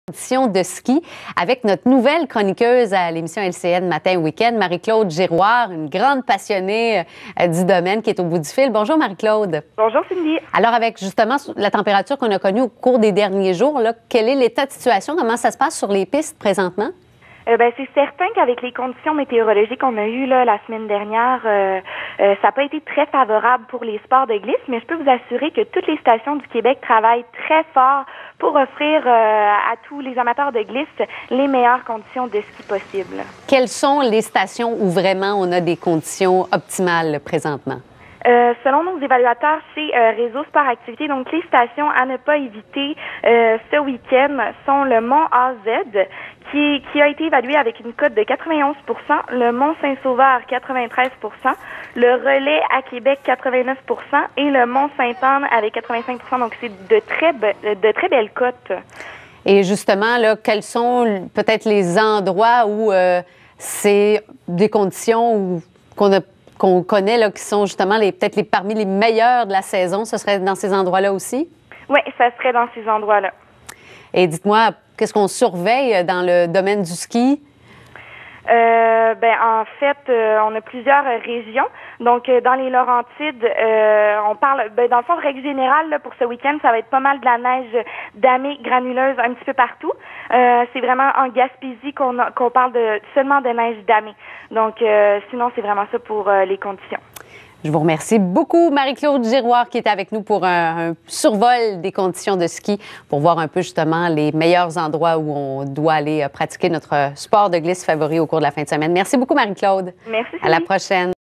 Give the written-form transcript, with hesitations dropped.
Édition de ski avec notre nouvelle chroniqueuse à l'émission LCN Matin Week-end, Marie-Claude Giroir, une grande passionnée du domaine qui est au bout du fil. Bonjour Marie-Claude. Bonjour Cindy. Alors avec justement la température qu'on a connue au cours des derniers jours, là, quel est l'état de situation? Comment ça se passe sur les pistes présentement? C'est certain qu'avec les conditions météorologiques qu'on a eues là, la semaine dernière, ça n'a pas été très favorable pour les sports de glisse, mais je peux vous assurer que toutes les stations du Québec travaillent très fort pour offrir à tous les amateurs de glisse les meilleures conditions de ski possibles. Quelles sont les stations où vraiment on a des conditions optimales présentement? Selon nos évaluateurs chez Réseau Sport Activité, donc les stations à ne pas éviter ce week-end sont le Mont AZ, qui a été évalué avec une cote de 91 %, le Mont Saint-Sauveur 93 %, le Relais à Québec 89 % et le Mont Sainte-Anne avec 85 %. Donc c'est de très belles cotes. Et justement, là, quels sont peut-être les endroits où c'est des conditions qu'on connaît, là, qui sont justement parmi les meilleurs de la saison? Ce serait dans ces endroits-là aussi? Oui, ça serait dans ces endroits-là. Et dites-moi, qu'est-ce qu'on surveille dans le domaine du ski? En fait, on a plusieurs régions. Donc, dans les Laurentides, on parle, dans le fond, de règle générale, là, pour ce week-end, ça va être pas mal de la neige damée granuleuse un petit peu partout. C'est vraiment en Gaspésie qu'on parle seulement de neige damée. Donc, sinon, c'est vraiment ça pour les conditions. Je vous remercie beaucoup, Marie-Claude Giroir, qui est avec nous pour un survol des conditions de ski pour voir un peu justement les meilleurs endroits où on doit aller pratiquer notre sport de glisse favori au cours de la fin de semaine. Merci beaucoup, Marie-Claude. Merci. À la prochaine.